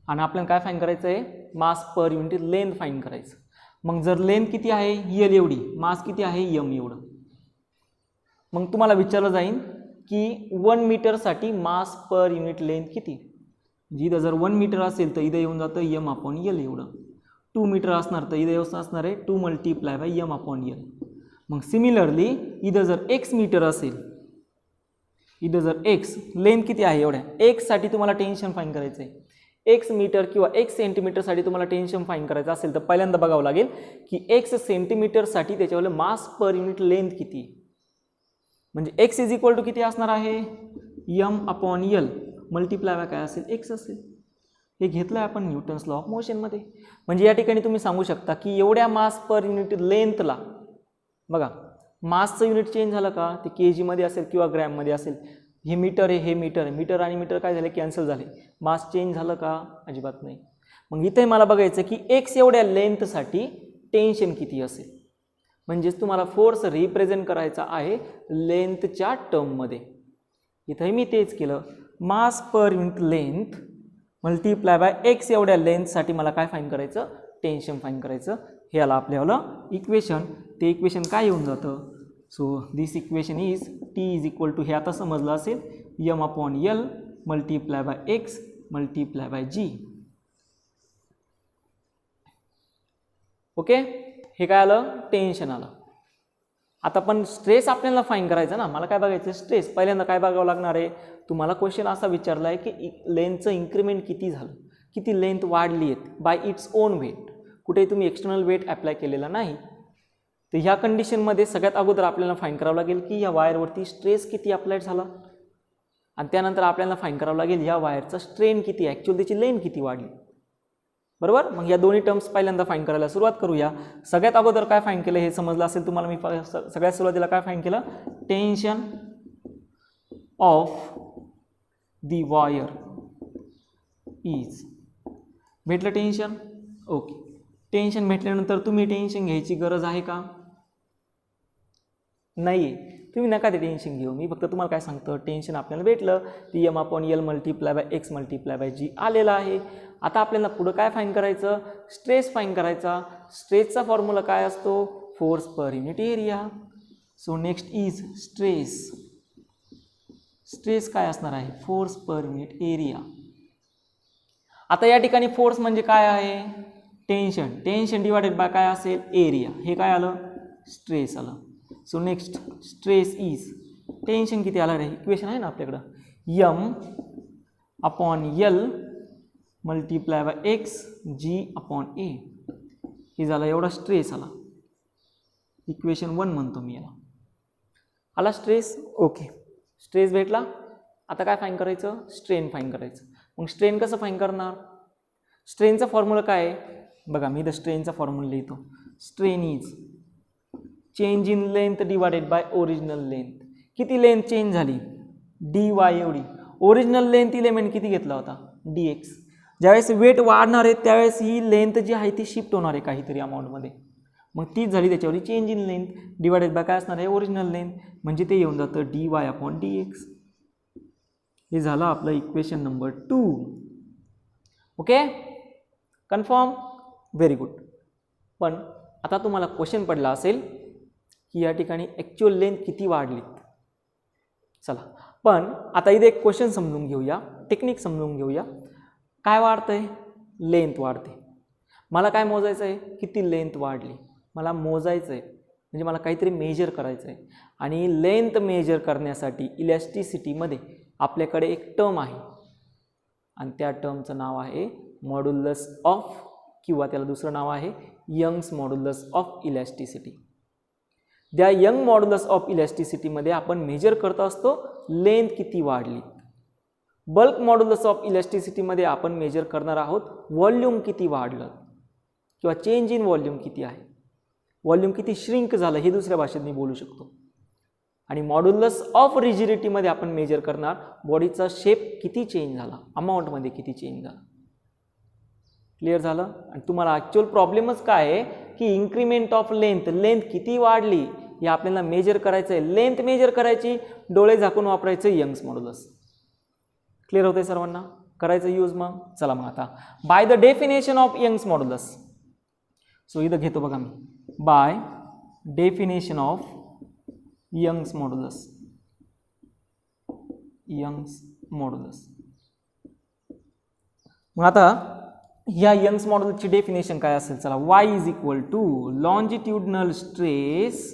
आणि आपल्याला काय फाईंड करायचं आहे? Mass per unit length find करायचं. मग जर लेंथ किती आहे? एल एवढी, मास किती आहे? एम एवढं. मग तुम्हाला विचारलं जाईल की 1 मीटरसाठी मास पर युनिट लेंथ किती? इथं जर 1 मीटर असेल तर इथं येऊन जातं एम अपॉन एल एवढं. 2 मीटर असणार तर इथं येऊन असणार आहे 2 multiply by M upon l. मग सिमिलरली इथं जर एक्स मीटर असेल, इथं जर एक्स लेंथ किती आहे एवढ्या, एक्ससाठी तुम्हाला टेन्शन फाईंड करायचं आहे. एक्स मीटर किंवा एक्स सेंटीमीटरसाठी तुम्हाला टेन्शन फाईंड करायचं असेल तर पहिल्यांदा बघावं लागेल की एक्स सेंटीमीटरसाठी त्याच्यावर मास पर युनिट लेंथ किती. म्हणजे एक्स इज इक्वल टू किती असणार आहे? M upon L multiply by काय असेल? एक्स असेल. हे घेतलं आहे आपण न्यूटन्स लॉ ऑफ मोशनमध्ये. म्हणजे या ठिकाणी तुम्ही सांगू शकता की एवढ्या मास पर युनिट लेंथला, बघा मासचं युनिट चेंज झालं का? ते के जीमध्ये असेल किंवा ग्रॅममध्ये असेल. हे मीटर आहे, हे मीटर आहे, मीटर आणि मीटर काय झाले? कॅन्सल झाले. मास चेंज झालं का? अजिबात नाही. मग इथे मला बघायचं की एक्स एवढ्या लेंथसाठी टेन्शन किती असेल. म्हणजेच तुम्हाला फोर्स रिप्रेझेंट करायचा आहे लेंथच्या टर्ममध्ये. इथंही मी तेच केलं, mass per unit length multiply by X एवढ्या लेंथसाठी मला काय फाईंड करायचं, टेन्शन फाईंड करायचं. हे आलं आपल्याला इक्वेशन. ते इक्वेशन काय येऊन जातं, so this equation is T is equal to, हे आता समजलं असेल, m upon L multiply by x multiply by g. Okay, हे काय आलं, टेन्शन आलं. आता पण स्ट्रेस आपल्याला फाईंड करायचा ना, मला काय बघायचं स्ट्रेस. पहिल्यांदा काय बघावं लागणार आहे, तुम्हाला क्वेश्चन असा विचारला आहे की लेंथचं इन्क्रीमेंट किती झालं, किती लेंथ वाढली आहेत बाय इट्स ओन वेट. कुठेही तुम्ही एक्सटर्नल वेट अप्लाय केलेला नाही. तर ह्या कंडिशनमध्ये सगळ्यात अगोदर आपल्याला फाईंड करावं लागेल की या वायरवरती स्ट्रेस किती अप्लाइड झाला, आणि त्यानंतर आपल्याला फाईंड करावं लागेल या वायरचा स्ट्रेन किती, ॲक्च्युअली त्याची लेंथ किती वाढली. बरोबर, मग या दोन्ही टर्म्स पहिल्यांदा फाईंड करायला सुरुवात करूया. सगळ्यात अगोदर काय फाईंड केलं हे समजलं असेल तुम्हाला. मी सगळ्यात सुरुवातीला काय फाईंड केलं, tension of the wire is, भेटलं टेन्शन. ओके, टेन्शन भेटल्यानंतर तुम्ही टेन्शन घ्यायची गरज आहे का, नाही आहे. तुम्ही नका ते टेन्शन घेऊ. मी फक्त तुम्हाला काय सांगतो, टेन्शन आपल्याला भेटलं, ती M upon L multiply by x multiply by G आलेला आहे. आता आपल्याला पुढं काय फाईंड करायचं, स्ट्रेस फाईंड करायचा. स्ट्रेसचा फॉर्म्युला काय असतो, force per unit area. So next is stress. Stress काय असणार आहे, फोर्स पर युनिट एरिया. आता या ठिकाणी फोर्स म्हणजे काय आहे, टेन्शन. टेन्शन डिवायडेड बाय काय असेल, एरिया. हे काय आलं, स्ट्रेस आलं. So next stress is, tension किती आलं रे, इक्वेशन आहे ना आपल्याकडं, m upon L multiply by x g upon a. हे झालं एवढा स्ट्रेस आला. इक्वेशन 1 म्हणतो मी याला. आला स्ट्रेस. ओके, स्ट्रेस भेटला. आता काय फाईंड करायचं, स्ट्रेन फाईंड करायचं. मग स्ट्रेन कसं फाईंड करणार, स्ट्रेनचा फॉर्म्युला काय आहे बघा, मी द स्ट्रेनचा फॉर्म्युला लिहितो. Strain is change in length divided by original length. किती लेंथ चेंज झाली, डी वाय एवढी. ओरिजिनल लेंथ इलेमेंट किती घेतला होता, डी एक्स. ज्यावेळेस वेट वाढणार आहे त्यावेळेस ही लेंथ जी आहे ती शिफ्ट होणार आहे काहीतरी अमाऊंटमध्ये, मग तीच झाली त्याच्यावर change in length divided bye काय असणार आहे, ओरिजिनल लेंथ. म्हणजे ते येऊन जातं D Y upon D x. हे झालं आपलं equation number 2. Okay, confirm, very good. पण आता तुम्हाला क्वेश्चन पडला असेल की या ठिकाणी ॲक्च्युअल लेंथ किती वाढली. चला, पण आता इथे एक क्वेश्चन समजून घेऊया, टेक्निक समजून घेऊया. काय वाढतंय, लेंथ वाढते. मला काय मोजायचं आहे, किती लेंथ वाढली मला मोजायचं आहे, म्हणजे मला काहीतरी मेजर करायचं आहे. आणि लेंथ मेजर करण्यासाठी इलॅस्टिसिटीमध्ये आपल्याकडे एक टर्म आहे आणि त्या टर्मचं नाव आहे मॉड्युलस ऑफ, किंवा त्याला दुसरं नाव आहे यंग्स मॉड्युलस ऑफ इलॅस्टिसिटी. त्या यंग मॉड्युलस ऑफ इलॅस्टिसिटीमध्ये आपण मेजर करत असतो लेंथ किती वाढली. बल्क मॉड्युलस ऑफ इलॅस्टिसिटीमध्ये आपण मेजर करणार आहोत व्हॉल्यूम किती वाढलं किंवा चेंज इन व्हॉल्यूम किती आहे, व्हॉल्यूम किती श्रिंक झालं हे दुसऱ्या भाषेत मी बोलू शकतो. आणि मॉड्युलस ऑफ रिजिडिटीमध्ये आपण मेजर करणार बॉडीचा शेप किती चेंज झाला, अमाऊंटमध्ये किती चेंज झाला. क्लिअर झालं. आणि तुम्हाला ॲक्च्युअल प्रॉब्लेमच काय आहे की इन्क्रीमेंट ऑफ लेंथ, लेंथ किती वाढली हे आपल्याला मेजर करायचं आहे. लेंथ मेजर करायची, डोळे झाकून वापरायचं यंग्स मॉड्युलस. क्लिअर होतंय सर्वांना, करायचं यूज. मग चला मग आता by the definition of Young's modulus. So इथं घेतो बघा मी, by definition of Young's modulus. Young's modulus. मग आता ह्या यंग्स मॉड्युलसची डेफिनेशन काय असेल, चला, y is equal to longitudinal stress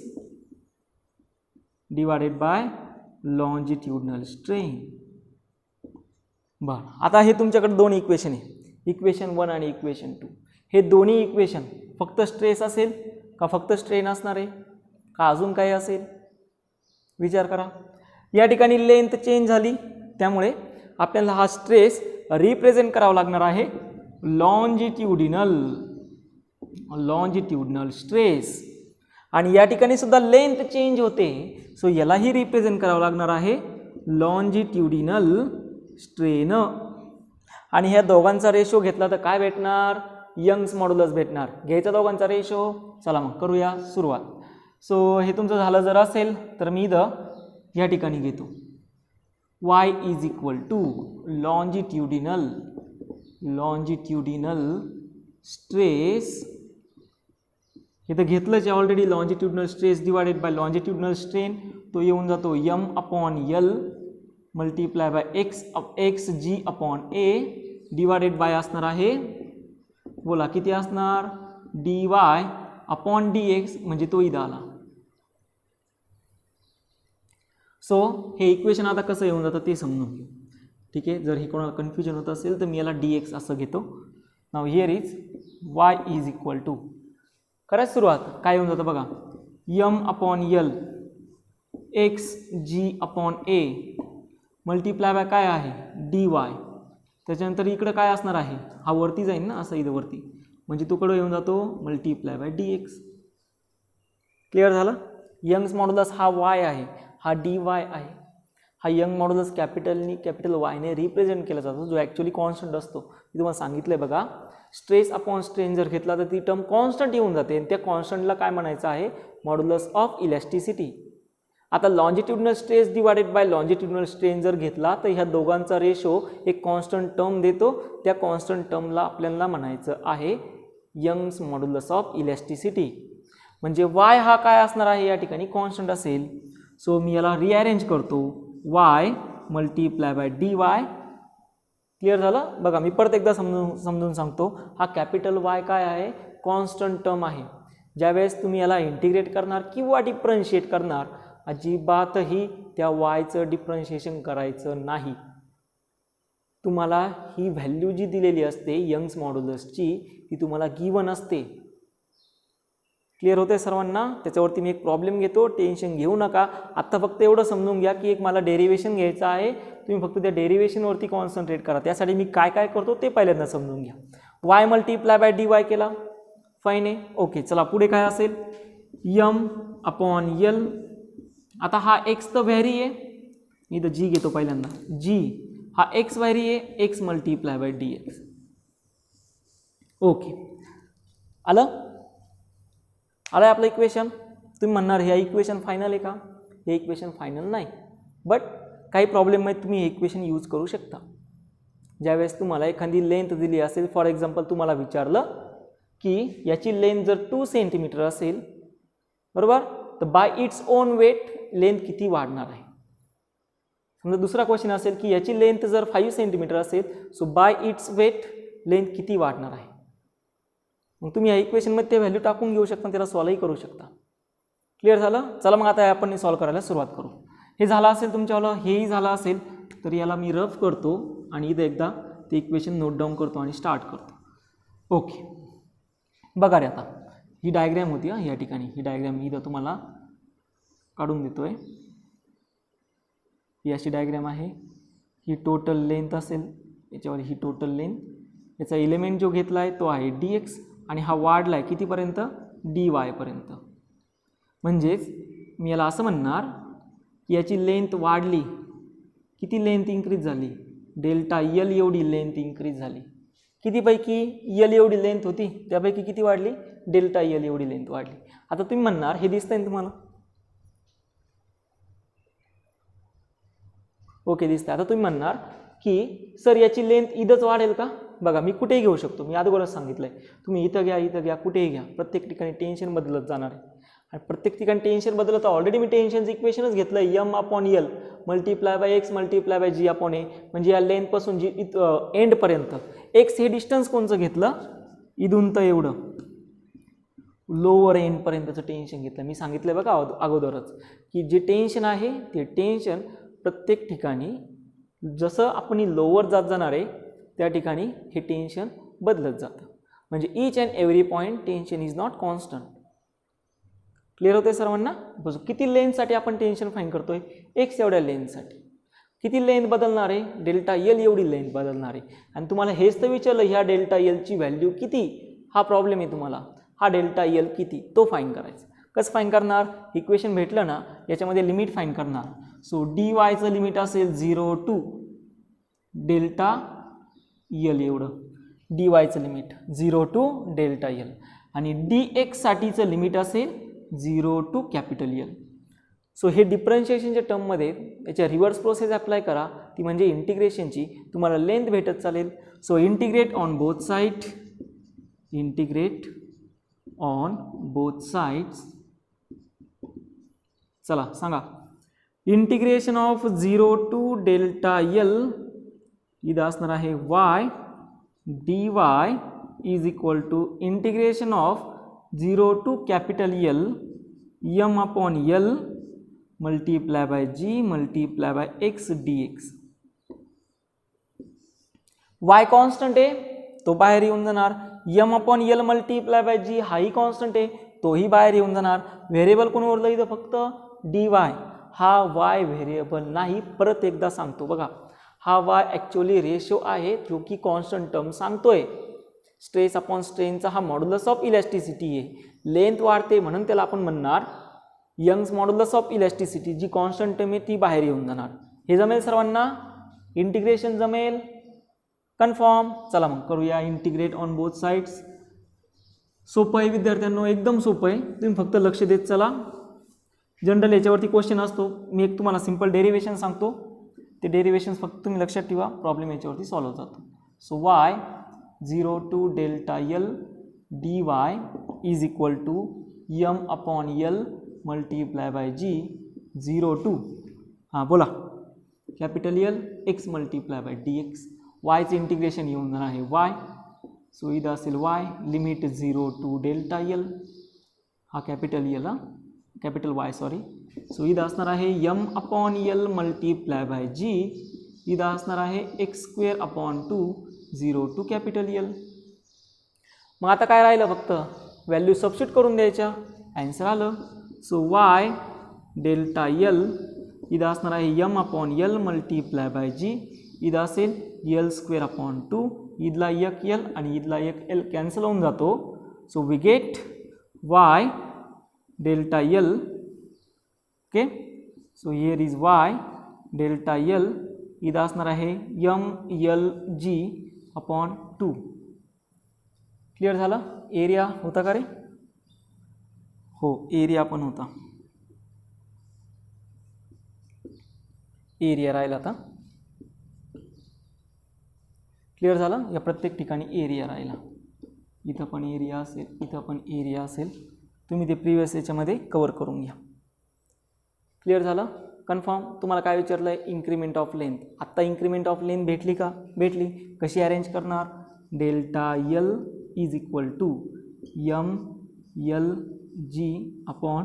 divided by longitudinal strain. बरं, आता हे तुमच्याकडे दोन इक्वेशन आहे, इक्वेशन 1 आणि इक्वेशन 2. हे दोन्ही इक्वेशन फक्त स्ट्रेस असेल का फक्त स्ट्रेन असणार आहे का अजून काही असेल, विचार करा. या ठिकाणी लेंथ चेंज झाली त्यामुळे आपल्याला हा स्ट्रेस रिप्रेझेंट करावा लागणार आहे लॉन्जिट्युडनल स्ट्रेस. आणि या ठिकाणी सुद्धा लेंथ चेंज होते, सो यालाही रिप्रेझेंट करावं लागणार आहे लॉन्जिट्युडिनल स्ट्रेन. आणि ह्या दोघांचा रेशो घेतला तर काय भेटणार, यंग्स मॉड्युलस भेटणार. घ्यायचा दोघांचा रेशो. चला मग करूया सुरुवात. सो हे तुमचं झालं जर असेल तर मी इथं या ठिकाणी घेतो y is equal to longitudinal stress, इथं घेतलंच आहे already, longitudinal stress divided by longitudinal strain, तो येऊन जातो m/l multiply by x g upon A divided by असणार आहे, बोला किती असणार, dy/dx, म्हणजे तो इथं आला. सो हे इक्वेशन आता कसं येऊन जातं ते समजून घेऊ. ठीक आहे, जर हे कोणाला कन्फ्युजन होत असेल तर मी याला dx असं घेतो. नाव here is y is equal to, करायची सुरुवात काय येऊन जातं बघा, m/l x g upon A multiply by काय आहे dy, त्याच्यानंतर इकडं काय असणार आहे, हा वरती जाईल ना असं इथं वरती, म्हणजे तुकडं येऊन जातो मल्टिप्लाय बाय dx. क्लिअर झालं. यंग्स मॉड्युलस हा y आहे, हा dy आहे. हा यंग मॉड्युलस कॅपिटल वायने रिप्रेझेंट केला जातो, जो ॲक्च्युली कॉन्स्टंट असतो. मी तुम्हाला सांगितलं आहे बघा, स्ट्रेस अपॉन स्ट्रेन जर घेतला तर ती टर्म कॉन्स्टंट येऊन जाते, आणि त्या कॉन्स्टंटला काय म्हणायचं आहे, मॉड्युलस ऑफ इलॅस्टिसिटी. आता longitudinal stress divided by longitudinal strain जर घेतला तर ह्या दोघांचा रेशो एक कॉन्स्टंट टर्म देतो, त्या कॉन्स्टंट टर्मला आपल्याला म्हणायचं आहे यंग्स मॉड्युलस ऑफ इलॅस्टिसिटी. म्हणजे y हा काय असणार आहे या ठिकाणी, कॉन्स्टंट असेल. सो मी याला रिअरेंज करतो, y multiply by dy. Clear झालं. बघा मी परत एकदा समजून सांगतो, हा कॅपिटल Y काय आहे, कॉन्स्टंट टर्म आहे. ज्यावेळेस तुम्ही याला इंटिग्रेट करणार किंवा डिफरन्शिएट करणार, अजिबातही त्या yचं डिफरन्शिएशन करायचं नाही. तुम्हाला ही व्हॅल्यू जी दिलेली असते यंग्स मॉड्युलसची, ती तुम्हाला गिवन असते. क्लिअर होते सर्वांना. त्याच्यावरती मी एक प्रॉब्लेम घेतो, टेन्शन घेऊ नका. आत्ता फक्त एवढं समजून घ्या की एक मला डेरिवेशन घ्यायचं आहे, तुम्ही फक्त त्या डेरिवेशनवरती कॉन्सन्ट्रेट करा. त्यासाठी मी काय काय करतो ते पहिल्यांदा समजून घ्या. y मल्टिप्लाय बाय dy केला, फाईन आहे. ओके, चला पुढे काय असेल, m/l. आता हा x तर व्हॅरी आहे, मी इथं g घेतो पहिल्यांदा, g हा x व्हॅरी आहे, x multiply by dx. Okay, आलं आपलं इक्वेशन. तुम्ही म्हणणार हे इक्वेशन फायनल आहे का, हे इक्वेशन फायनल नाही, बट काही प्रॉब्लेममध्ये तुम्ही हे इक्वेशन यूज करू शकता. ज्यावेळेस तुम्हाला एखादी लेंथ दिली असेल, फॉर एक्झाम्पल तुम्हाला विचारलं की याची लेंथ जर 2 सेंटीमीटर असेल, बरोबर, तर by its own weight length किती वाढणार आहे. समजा दुसरा क्वेश्चन असेल की याची लेंथ जर 5 सेंटीमीटर असेल, so by its weight length किती वाढणार आहे. मग तुम्ही या इक्वेशनमध्ये ते व्हॅल्यू टाकून घेऊ शकता, त्याला सॉल्वही करू शकता. क्लिअर झालं. चला मग आता आपण सॉल्व करायला सुरुवात करू. हे झालं असेल तुमच्यावालं, हेही झालं असेल, तर याला मी रफ करतो आणि इथं एकदा ते इक्वेशन नोट डाऊन करतो आणि स्टार्ट करतो. ओके, बघा रे, आता ही डायग्रॅम होती या ठिकाणी. ही डायग्रॅम मी इथं तुम्हाला काढून देतोय. ही अशी डायग्रॅम आहे. ही टोटल लेंथ असेल, याच्यावर ही टोटल लेंथ, याचा एलिमेंट जो घेतला आहे तो आहे dx, आणि हा वाढला आहे कितीपर्यंत, dy पर्यंत. म्हणजेच मी याला असं म्हणणार की याची लेंथ वाढली, किती लेंथ इन्क्रीज झाली, डेल्टा l एवढी लेंथ इन्क्रीज झाली. कितीपैकी, l एवढी लेंथ होती त्यापैकी किती वाढली, डेल्टा l एवढी लेंथ वाढली. आता तुम्ही म्हणणार हे दिसतंय ना तुम्हाला, ओके दिसतंय. आता तुम्ही म्हणणार की सर याची लेंथ इथंच वाढेल का. बघा मी कुठेही घेऊ शकतो, मी अगोदरच सांगितलं आहे, तुम्ही इथं घ्या कुठेही घ्या, प्रत्येक ठिकाणी टेन्शन बदलत जाणार आहे. आणि प्रत्येक ठिकाणी टेन्शन बदलत, ऑलरेडी मी टेन्शनचं इक्वेशनच घेतलं आहे, m/l multiply bye x multiply by g upon a. म्हणजे या लेंथपासून जी एंडपर्यंत, x हे डिस्टन्स कोणचं घेतलं, इथून तर एवढं लोअर एंडपर्यंतचं टेन्शन घेतलं. मी सांगितलं बघा अगोदरच की जे टेन्शन आहे ते टेन्शन प्रत्येक ठिकाणी जसं आपण लोअर जात जाणार आहे त्या ठिकाणी हे टेन्शन बदलत जातं. म्हणजे each and every point tension is not constant. Clear होते सर्वांना. किती लेंथसाठी आपण टेन्शन फाईन करतोय, एक्स एवढ्या लेंथसाठी. किती लेंथ बदलणार आहे, डेल्टा एल एवढी लेंथ बदलणार आहे. आणि तुम्हाला हेच तर विचारलं ह्या डेल्टा एलची व्हॅल्यू किती, हा प्रॉब्लेम आहे तुम्हाला. हा डेल्टा एल किती तो फाईन करायचा. कसं फाईन करणार, इक्वेशन भेटलं ना, याच्यामध्ये लिमिट फाईन करणार. सो डी वायचं लिमिट असेल 0 to डेल्टा यल एवढं, डी वायचं लिमिट 0 to डेल्टा यल. आणि डी एक्ससाठीचं लिमिट असेल 0 to capital L. सो हे डिफरन्शिएशनच्या टर्ममध्ये याच्या रिव्हर्स प्रोसेस अप्लाय करा, ती म्हणजे इंटिग्रेशनची. तुम्हाला लेंथ भेटत चालेल. So integrate on both side, integrate on both sides. चला सांगा, integration of 0 to delta L इथं असणार आहे y dy is equal to integration of 0 to capital L m upon L multiply by g multiply by x dx. y constant आहे, तो बाहेर येऊन जाणार. m upon L multiply by g हाही constant आहे, तोही बाहेर येऊन जाणार. व्हेरिएबल कोण उरलं इथं? फक्त dy. हा y व्हेरिएबल नाही. परत एकदा सांगतो बघा, हा y ॲक्च्युअली रेशो आहे जो की कॉन्स्टंट टर्म सांगतोय. स्ट्रेस अपॉन स्ट्रेनचा हा मॉड्युलस ऑफ इलॅस्टिसिटी आहे. लेंथ वाढते म्हणून त्याला आपण म्हणणार यंग्स मॉड्युलस ऑफ इलॅस्टिसिटी. जी कॉन्स्टंट टर्म आहे ती बाहेर येऊन जाणार. हे जमेल सर्वांना? इंटिग्रेशन जमेल? कन्फर्म. चला मग करूया इंटिग्रेट ऑन बोथ साइड्स. सोपं आहे विद्यार्थ्यांनो, एकदम सोपं आहे. तुम्ही फक्त लक्ष देत चला. जनरल याच्यावरती क्वेश्चन असतो. मी एक तुम्हाला सिंपल डेरिवेशन सांगतो, ते डेरिवेशन फक्त तुम्ही लक्षात ठेवा. प्रॉब्लेम याच्यावरती सॉल्व्ह जातो. So y 0 to delta L dy is equal to m upon L multiply by g 0 to हां बोला capital L x multiply by dx. yचं इंटिग्रेशन येऊन जाणार आहे y. सो इथं असेल y limit 0 to delta L, हा कॅपिटल L, हा कॅपिटल Y सॉरी. सो इथं असणार आहे m upon L multiply by g. इथं असणार आहे x square upon 2 0 to capital L. मग आता काय राहिलं? फक्त व्हॅल्यू सबस्टिट्यूट करून द्यायच्या, ॲन्सर आलं. सो y डेल्टा L इथं असणार आहे m upon L multiply by g. इथं असेल L स्क्वेअर अपॉन 2. इथला एक L आणि इथला एक L कॅन्सल होऊन जातो. So we get y delta L. Okay, so here is y delta L. इथं असणार आहे m L g अपॉन 2. क्लिअर झालं? एरिया होता का रे? हो, एरिया पण होता. एरिया राहिला आता. क्लिअर झालं? या प्रत्येक ठिकाणी एरिया राहिला. इथं पण एरिया असेल, इथं पण एरिया असेल. तुम्ही ते प्रिव्हियस याच्यामध्ये कवर करून घ्या. क्लिअर झालं? कन्फर्म. तुम्हाला काय विचारलं आहे? Increment of length. आत्ता इन्क्रीमेंट ऑफ लेंथ भेटली का? भेटली. कशी अरेंज करणार? Delta L is equal to m L g upon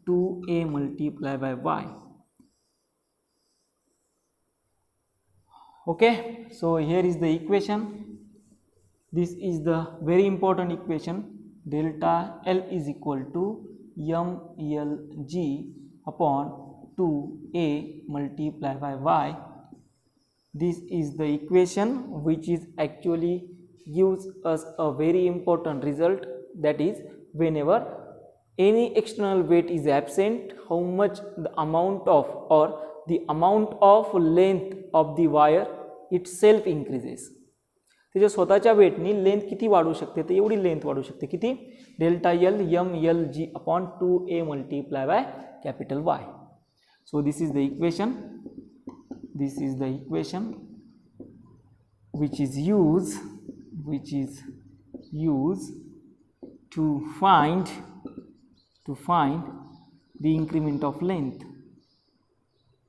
2a multiply by y. Okay, so here is the equation. This is the very important equation. Delta L is equal to m L g upon 2a multiply by y. This is the equation which is actually gives us a very important result, that is whenever any external weight is absent, how much the amount of or the amount of length of the wire itself increases. त्याच्या स्वतःच्या वेटनी length किती वाढू शकते? तर एवढी length वाढू शकते. किती? Delta L m L g upon 2a multiply by capital Y. So this is the equation. This is the equation which is used to find the increment of length.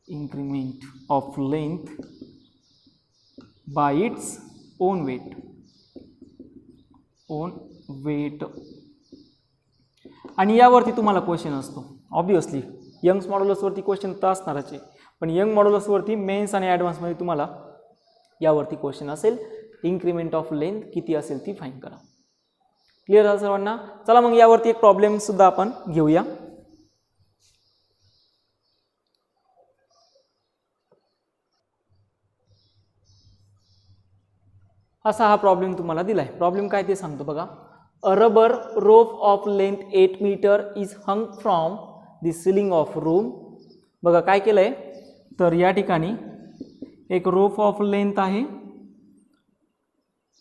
Increment of length by its own weight. आणि यावरती तुम्हाला question असतो obviously. Young's मॉड्युलसवरती question तर असणारच आहे, पण young मॉड्युलसवरती men's आणि ॲडव्हान्समध्ये तुम्हाला यावरती क्वेश्चन असेल. इन्क्रीमेंट ऑफ लेंथ किती असेल ती फाईंड करा. क्लिअर झालं सर्वांना? चला मग यावरती एक प्रॉब्लेमसुद्धा आपण घेऊया. असा हा प्रॉब्लेम तुम्हाला दिला आहे. प्रॉब्लेम काय ते सांगतो बघा. A rubber rope of length 8 metre is hung from the ceiling of room. बघा काय केलं आहे, तर या ठिकाणी एक रोप ऑफ लेंथ आहे,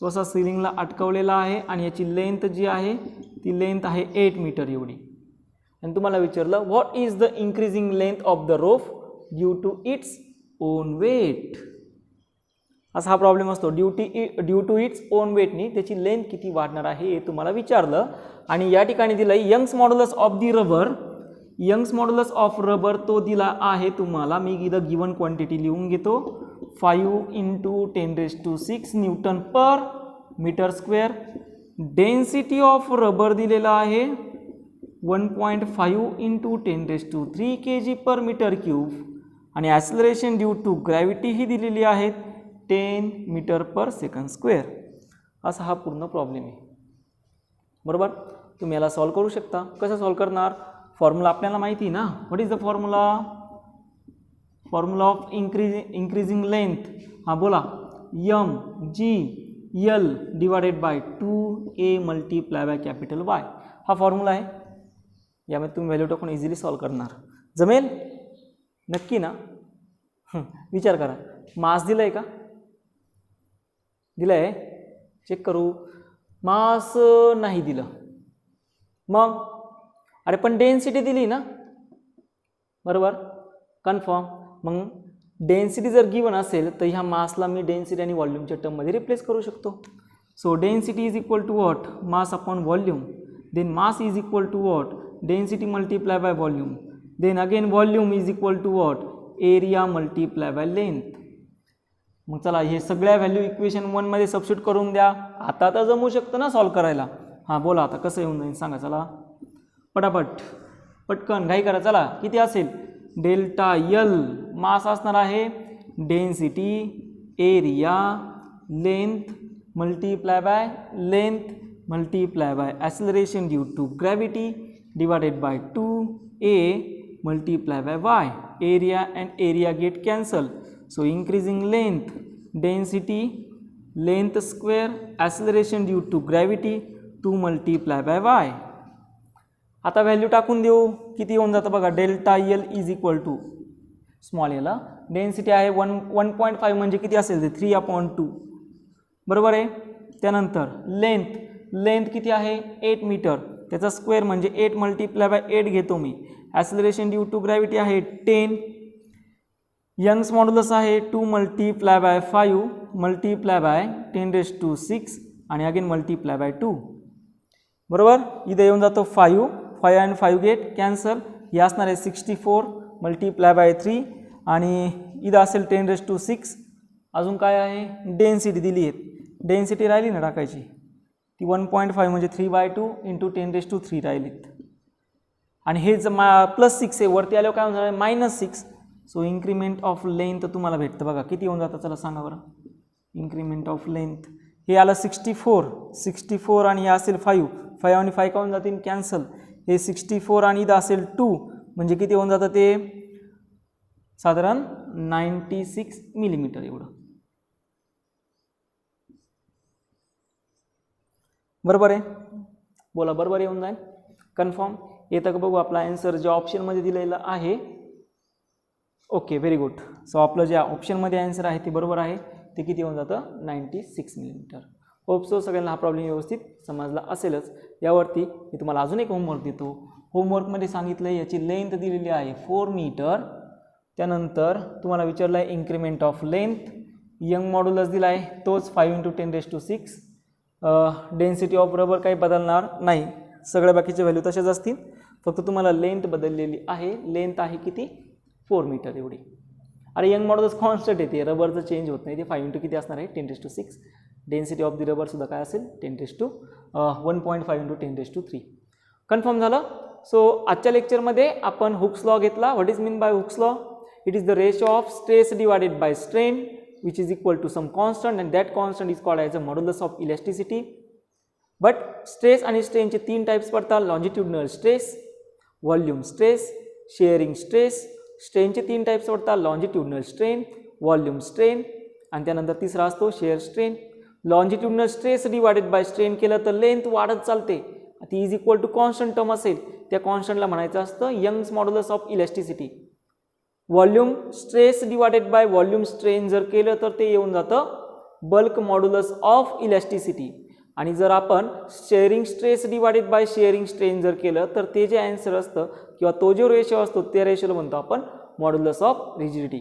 तो असा सिलिंगला अटकवलेला आहे आणि याची लेंथ जी आहे ती लेंथ आहे 8 मीटर एवढी. आणि तुम्हाला विचारलं what is the increasing length of the rope due to its own weight, असा हा प्रॉब्लेम असतो. ड्यू टू इट्स ओन वेटनी त्याची लेंथ किती वाढणार आहे हे तुम्हाला विचारलं. आणि या ठिकाणी दिलं Young's modulus of the rubber, Young's modulus of rubber तो दिला आहे तुम्हाला, मी इथं गिवन क्वांटिटी लिहून घेतो 5 × 10⁶ newton per metre square. Density of rubber दिलेला आहे 1.5 × 10⁻³ kg पर मीटर क्यूब आणि ॲक्सलरेशन ड्यू टू ग्रॅव्हिटी ही दिलेली आहे 10 मीटर पर सेकंड स्क्वेअर. असा हा पूर्ण प्रॉब्लेम आहे. बरोबर, तुम्ही याला सॉल्व करू शकता. कसं सॉल्व करणार, फॉर्म्युला आपल्याला माहिती आहे ना. What is the formula, formula of increasing length, हां बोला, mg(L) divided by 2a multiply by capital Y, हा फॉर्म्युला आहे. यामध्ये तुम्ही व्हॅल्यू टाकून इझिली सॉल्व करणार. जमेल नक्की ना. विचार करा, मास दिलं आहे का, दिलं आहे, चेक करू. मास नाही दिलं, मग अरे पण डेन्सिटी दिली ना, बरोबर, कन्फर्म. मग डेन्सिटी जर गिवन असेल तर ह्या मासला मी डेन्सिटी आणि व्हॉल्यूमच्या टर्ममध्ये रिप्लेस करू शकतो. So density is equal to what, mass upon volume. Then mass is equal to what, density multiply by volume. Then again volume is equal to what, area multiply by length. मग चला हे सगळ्या value equation 1 मध्ये substitute करून द्या. आता तर जमू शकतं ना सॉल्व करायला. हां बोला आता कसं येऊन जाईल सांगा, चला पटापट पटकन घाई करा. चला किती असेल, डेल्टा L मास असणार आहे, density, area, length multiply by length multiply by acceleration due to gravity divided by 2a multiply by y. Area and area get cancel. So increasing length, density, length square, acceleration due to gravity 2 multiply by y. आता value टाकून देऊ, किती येऊन जातं बघा. Delta L is equal to small एला, density आहे 1.5 म्हणजे किती असेल ते 3/2, बरोबर आहे. त्यानंतर लेंथ, लेंथ किती आहे 8 मीटर, त्याचा स्क्वेअर म्हणजे 8 मल्टीप्लाय बाय 8 घेतो मी. ॲक्सलरेशन ड्यू टू ग्रॅव्हिटी आहे 10. यंग्स मॉड्युलस आहे 2 मल्टीप्लाय बाय 5 मल्टीप्लाय बाय 10⁶ आणि अगेन मल्टीप्लाय बाय 2, बरोबर. इथे येऊन जातो 5 आणि 5 गेट कॅन्सल. हे असणार आहे 64 मल्टीप्लाय बाय 3 आणि इथं असेल 10⁶. अजून काय आहे, डेन्सिटी दिली आहे, डेन्सिटी राहिली ना टाकायची, ती 1.5 म्हणजे 3/2 × 10⁻³ राहिलीत. आणि हे जर +6 आहे, वरती आल्यावर काय होणार आहे -6. सो इन्क्रीमेंट ऑफ लेंथ तुम्हाला भेटतं बघा, किती येऊन जातं चला सांगा बरं. इन्क्रीमेंट ऑफ लेंथ हे आलं 64 आणि हे असेल 5 आणि 5 का होऊन जातील कॅन्सल. हे 64 आणि इथं असेल 2 म्हणजे किती होऊन जातं ते साधारण 96 मिलीमीटर एवढं, बरोबर आहे. बोला बरोबर येऊन जाईल, कन्फर्म येतं का बघू. आपला आन्सर जे ऑप्शनमध्ये दिलेलं आहे, ओके व्हेरी गुड. सो आपलं जे ऑप्शनमध्ये आन्सर आहे ते बरोबर आहे. ते किती होऊन जातं 96 मिलीमीटर. होप सो सगळ्यांना हा प्रॉब्लेम व्यवस्थित समजला असेलच. यावरती मी तुम्हाला अजून एक होमवर्क देतो. होमवर्कमध्ये सांगितलं आहे याची लेंथ दिलेली आहे 4 मीटर. त्यानंतर तुम्हाला विचारलं आहे increment of length, young modulus दिला आहे तोच 5 × 10⁶. डेन्सिटी ऑफ रबर काही बदलणार नाही, सगळ्या बाकीच्या व्हॅल्यू तशाच असतील, फक्त तुम्हाला लेंथ बदललेली आहे. लेंथ आहे किती 4 मीटर एवढी. अरे यंग मॉड्युलस कॉन्स्टंट येते, रबरचं चेंज होत नाही, ते 5 × किती असणार आहे 10⁶. डेन्सिटी ऑफ दी रबर सुद्धा काय असेल 1.5 × 10⁻³ कन्फर्म झालं. सो आजच्या लेक्चरमध्ये आपण हुक्स लॉ घेतला. What is mean by Hooke's law, it is the ratio of stress divided by strain which is equal to some constant and that constant is called as a modulus of elasticity. But stress आणि strain चे 3 types पडतात, longitudinal stress, volume stress, shearing stress. strain चे 3 types पडतात, longitudinal strain, volume strain आणि त्यानंतर तिसरा असतो shear strain. longitudinal stress divided by strain केलं तर लेंथ वाढत चालते, ती is equal to constant term असेल, त्या कॉन्स्टंटला म्हणायचं असतं Young's modulus of elasticity. Volume stress divided by volume strain जर केलं तर ते येऊन जातं बल्क मॉड्युलस ऑफ इलॅस्टिसिटी. आणि जर आपण shearing stress divided bye shearing strain जर केलं तर ते जे आन्सर असतं किंवा तो जो रेशो असतो त्या रेशोला म्हणतो आपण मॉड्युलस ऑफ रिजिडिटी.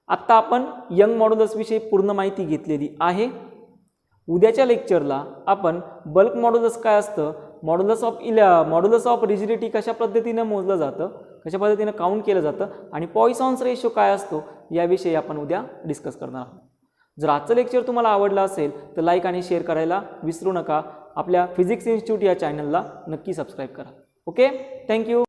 आत्ता आपण यंग मॉड्युलस विषयी पूर्ण माहिती घेतलेली आहे. उद्याच्या लेक्चरला आपण बल्क मॉड्युलस काय असतं, मॉड्युलस ऑफ रिजिडिटी कशा पद्धतीने मोजलं जातं, कशा पद्धतीने काउंट केलं जातं आणि पॉइसॉन्स रेशो काय असतो याविषयी आपण उद्या डिस्कस करणार आहोत. जर आजचं लेक्चर तुम्हाला आवडलं असेल तर लाईक आणि शेअर करायला विसरू नका. आपल्या फिजिक्स इन्स्टिट्यूट या चॅनलला नक्की सबस्क्राईब करा. Okay, thank you.